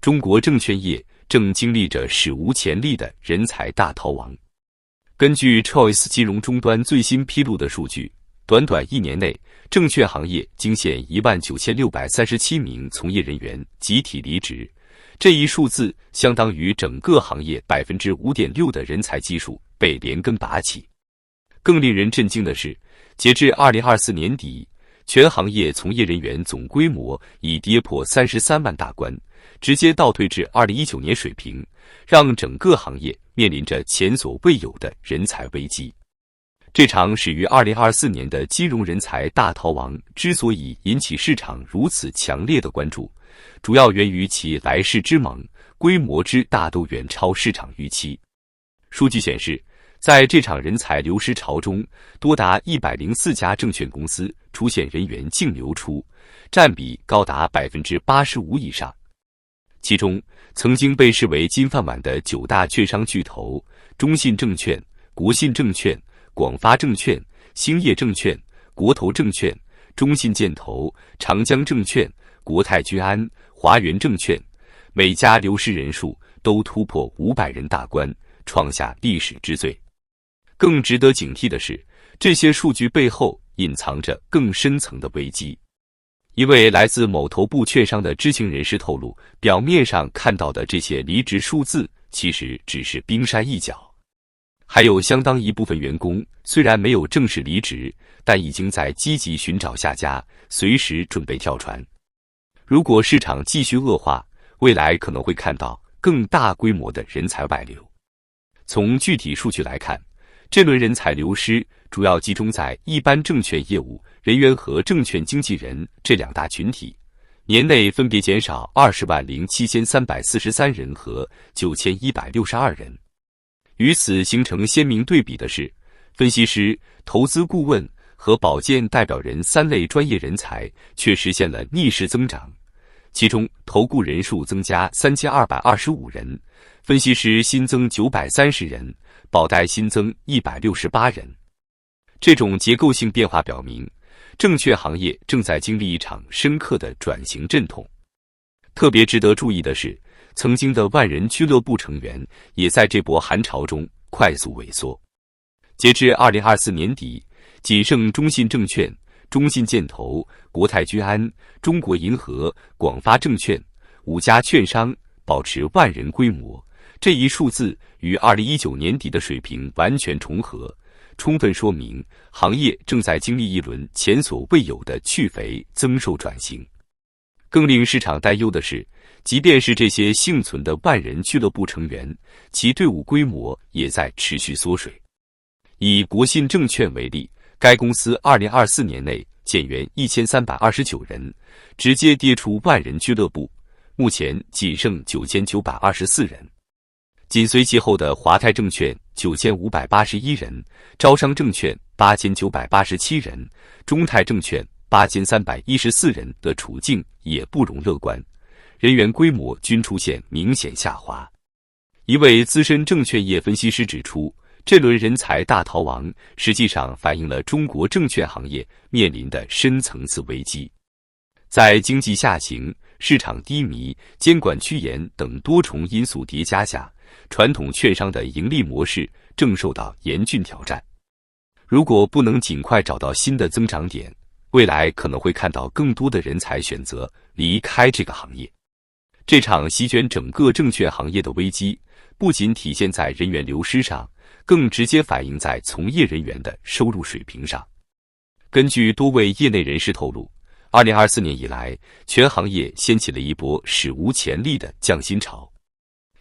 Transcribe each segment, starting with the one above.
中国证券业正经历着史无前例的人才大逃亡。根据 Choice 金融终端最新披露的数据，短短1年内，证券行业惊现19637名从业人员集体离职，这一数字相当于整个行业 5.6% 的人才基数被连根拔起。更令人震惊的是，截至2024年底，全行业从业人员总规模已跌破33万大关，直接倒退至2019年水平，让整个行业面临着前所未有的人才危机。这场始于2024年的金融人才大逃亡之所以引起市场如此强烈的关注，主要源于其来势之猛，规模之大都远超市场预期。数据显示，在这场人才流失潮中，多达104家证券公司出现人员净流出，占比高达 85% 以上。其中，曾经被视为金饭碗的9大券商巨头中信证券、国信证券、广发证券、兴业证券、国投证券、中信建投、长江证券、国泰君安、华源证券，每家流失人数都突破500人大关，创下历史之最。更值得警惕的是，这些数据背后隐藏着更深层的危机。一位来自某头部券商的知情人士透露，表面上看到的这些离职数字其实只是冰山一角，还有相当一部分员工虽然没有正式离职，但已经在积极寻找下家，随时准备跳船。如果市场继续恶化，未来可能会看到更大规模的人才外流。从具体数据来看，这轮人才流失主要集中在一般证券业务人员和证券经纪人这两大群体，年内分别减少20.7343人和9162人。与此形成鲜明对比的是，分析师、投资顾问和保荐代表人3类专业人才却实现了逆势增长，其中投顾人数增加3225人，分析师新增930人，保代新增168人。这种结构性变化表明，证券行业正在经历一场深刻的转型阵痛。特别值得注意的是，曾经的万人俱乐部成员也在这波寒潮中快速萎缩。截至2024年底，仅剩中信证券、中信建投、国泰君安、中国银河、广发证券5家券商保持万人规模，这一数字与2019年底的水平完全重合，充分说明行业正在经历一轮前所未有的去肥增瘦转型。更令市场担忧的是，即便是这些幸存的万人俱乐部成员，其队伍规模也在持续缩水。以国信证券为例，该公司2024年内减员1329人，直接跌出万人俱乐部，目前仅剩9924人。紧随其后的华泰证券9581人，招商证券8987人，中泰证券8314人的处境也不容乐观，人员规模均出现明显下滑。一位资深证券业分析师指出，这轮人才大逃亡实际上反映了中国证券行业面临的深层次危机。在经济下行、市场低迷、监管趋严等多重因素叠加下，传统券商的盈利模式正受到严峻挑战。如果不能尽快找到新的增长点，未来可能会看到更多的人才选择离开这个行业。这场席卷整个证券行业的危机，不仅体现在人员流失上，更直接反映在从业人员的收入水平上。根据多位业内人士透露，2024年以来，全行业掀起了一波史无前例的降薪潮。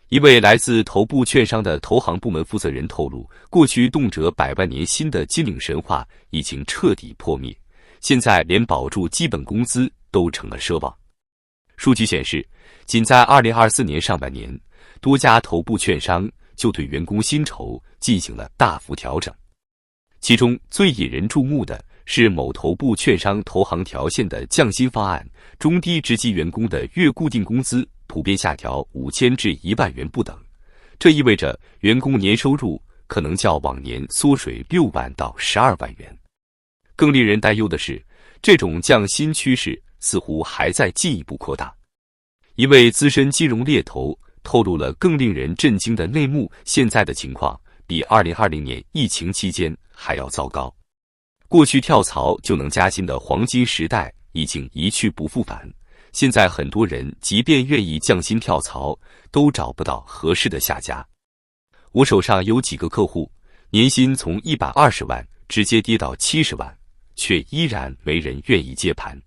一位来自头部券商的投行部门负责人透露，过去动辄100万年薪的金领神话已经彻底破灭，现在连保住基本工资都成了奢望。数据显示，仅在2024年上半年，多家头部券商就对员工薪酬进行了大幅调整。其中最引人注目的是某头部券商投行条线的降薪方案，中低职级员工的月固定工资普遍下调5000至1万元不等，这意味着员工年收入可能较往年缩水6万到12万元。更令人担忧的是，这种降薪趋势似乎还在进一步扩大。一位资深金融猎头透露了更令人震惊的内幕：现在的情况比2020年疫情期间还要糟糕。过去跳槽就能加薪的黄金时代已经一去不复返，现在很多人即便愿意降薪跳槽，都找不到合适的下家。我手上有几个客户，年薪从120万直接跌到70万，却依然没人愿意接盘。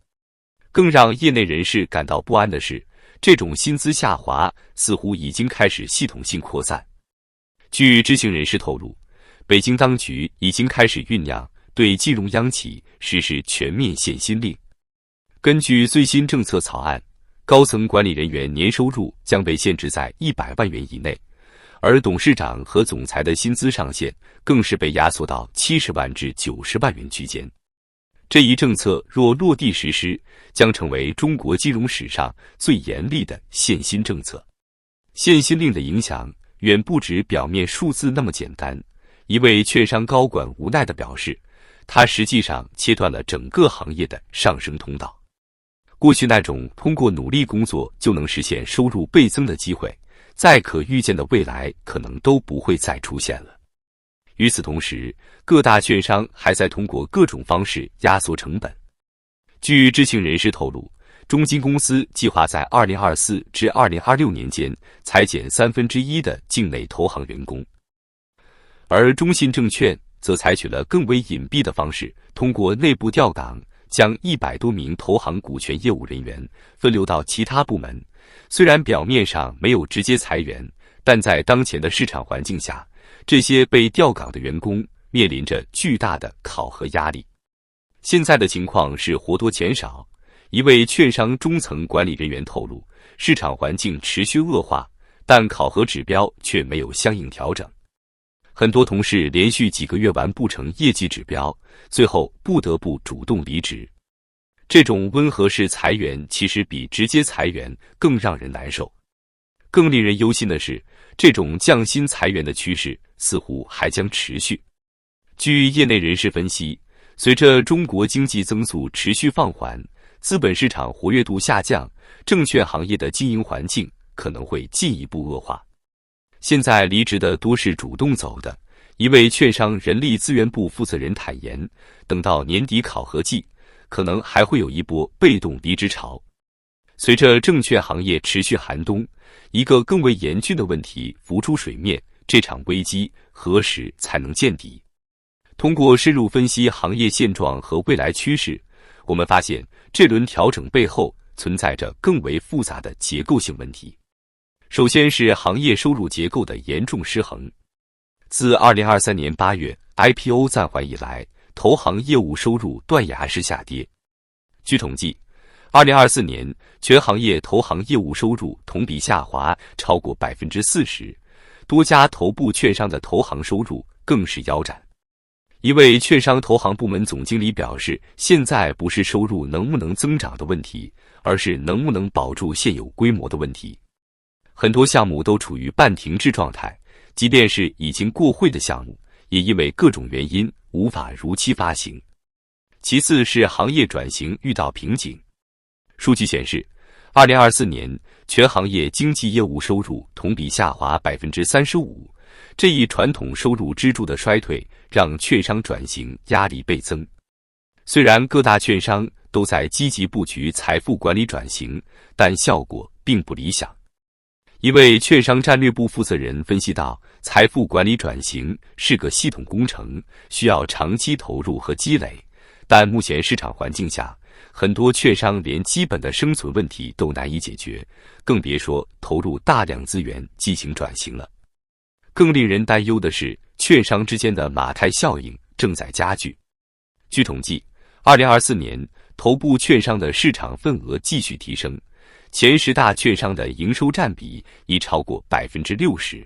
更让业内人士感到不安的是，这种薪资下滑似乎已经开始系统性扩散。据知情人士透露，北京当局已经开始酝酿对金融央企实施全面限薪令。根据最新政策草案，高层管理人员年收入将被限制在100万元以内，而董事长和总裁的薪资上限更是被压缩到70万至90万元区间。这一政策若落地实施，将成为中国金融史上最严厉的限薪政策。限薪令的影响远不止表面数字那么简单。一位券商高管无奈地表示，他实际上切断了整个行业的上升通道。过去那种通过努力工作就能实现收入倍增的机会，在可预见的未来可能都不会再出现了。与此同时，各大券商还在通过各种方式压缩成本。据知情人士透露，中金公司计划在2024至2026年间裁减1/3的境内投行员工，而中信证券则采取了更为隐蔽的方式，通过内部调岗，将100多名投行股权业务人员分流到其他部门。虽然表面上没有直接裁员，但在当前的市场环境下，这些被调岗的员工面临着巨大的考核压力。现在的情况是活多钱少。一位券商中层管理人员透露，市场环境持续恶化，但考核指标却没有相应调整。很多同事连续几个月完不成业绩指标，最后不得不主动离职。这种温和式裁员其实比直接裁员更让人难受。更令人忧心的是，这种降薪裁员的趋势似乎还将持续。据业内人士分析，随着中国经济增速持续放缓，资本市场活跃度下降，证券行业的经营环境可能会进一步恶化。现在离职的多是主动走的。一位券商人力资源部负责人坦言，等到年底考核季，可能还会有一波被动离职潮。随着证券行业持续寒冬，一个更为严峻的问题浮出水面：这场危机何时才能见底？通过深入分析行业现状和未来趋势，我们发现这轮调整背后存在着更为复杂的结构性问题。首先是行业收入结构的严重失衡。自2023年8月 IPO 暂缓以来，投行业务收入断崖式下跌。据统计，2024年全行业投行业务收入同比下滑超过40%，多家头部券商的投行收入更是腰斩。一位券商投行部门总经理表示，现在不是收入能不能增长的问题，而是能不能保住现有规模的问题。很多项目都处于半停滞状态，即便是已经过会的项目，也因为各种原因无法如期发行。其次是行业转型遇到瓶颈。数据显示，2024年全行业经纪业务收入同比下滑35%，这一传统收入支柱的衰退让券商转型压力倍增。虽然各大券商都在积极布局财富管理转型，但效果并不理想。一位券商战略部负责人分析到，财富管理转型是个系统工程，需要长期投入和积累，但目前市场环境下，很多券商连基本的生存问题都难以解决，更别说投入大量资源进行转型了。更令人担忧的是，券商之间的马太效应正在加剧。据统计，2024年头部券商的市场份额继续提升，前10大券商的营收占比已超过60%。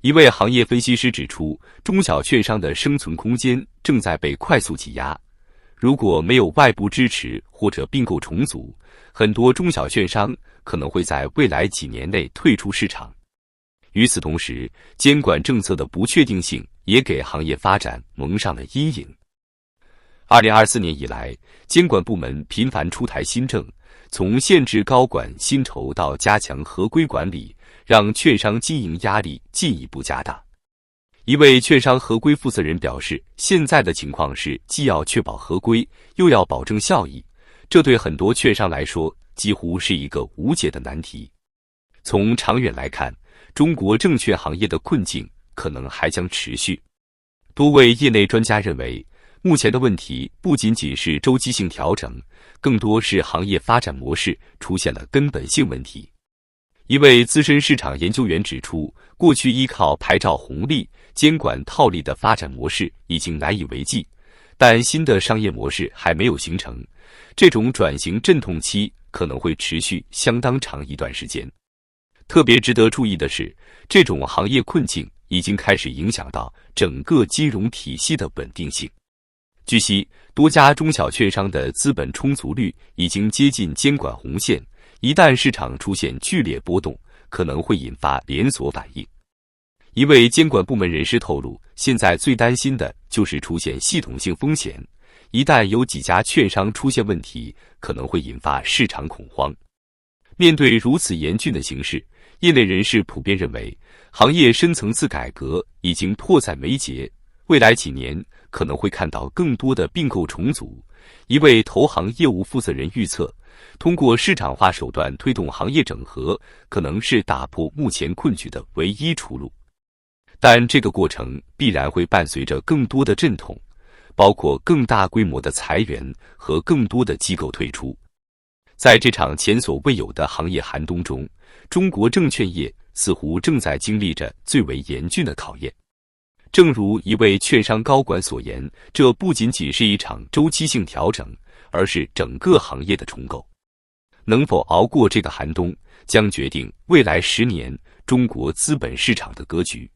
一位行业分析师指出，中小券商的生存空间正在被快速挤压。如果没有外部支持或者并购重组，很多中小券商可能会在未来几年内退出市场。与此同时，监管政策的不确定性也给行业发展蒙上了阴影。2024年以来，监管部门频繁出台新政，从限制高管薪酬到加强合规管理，让券商经营压力进一步加大。一位券商合规负责人表示，现在的情况是既要确保合规，又要保证效益，这对很多券商来说几乎是一个无解的难题。从长远来看，中国证券行业的困境可能还将持续。多位业内专家认为，目前的问题不仅仅是周期性调整，更多是行业发展模式出现了根本性问题。一位资深市场研究员指出，过去依靠牌照红利、监管套利的发展模式已经难以为继，但新的商业模式还没有形成，这种转型阵痛期可能会持续相当长一段时间。特别值得注意的是，这种行业困境已经开始影响到整个金融体系的稳定性。据悉，多家中小券商的资本充足率已经接近监管红线，一旦市场出现剧烈波动，可能会引发连锁反应。一位监管部门人士透露，现在最担心的就是出现系统性风险，一旦有几家券商出现问题，可能会引发市场恐慌。面对如此严峻的形势，业内人士普遍认为，行业深层次改革已经迫在眉睫，未来几年可能会看到更多的并购重组。一位投行业务负责人预测，通过市场化手段推动行业整合，可能是打破目前困局的唯一出路。但这个过程必然会伴随着更多的阵痛，包括更大规模的裁员和更多的机构退出。在这场前所未有的行业寒冬中，中国证券业似乎正在经历着最为严峻的考验。正如一位券商高管所言，这不仅仅是一场周期性调整，而是整个行业的重构。能否熬过这个寒冬，将决定未来10年中国资本市场的格局。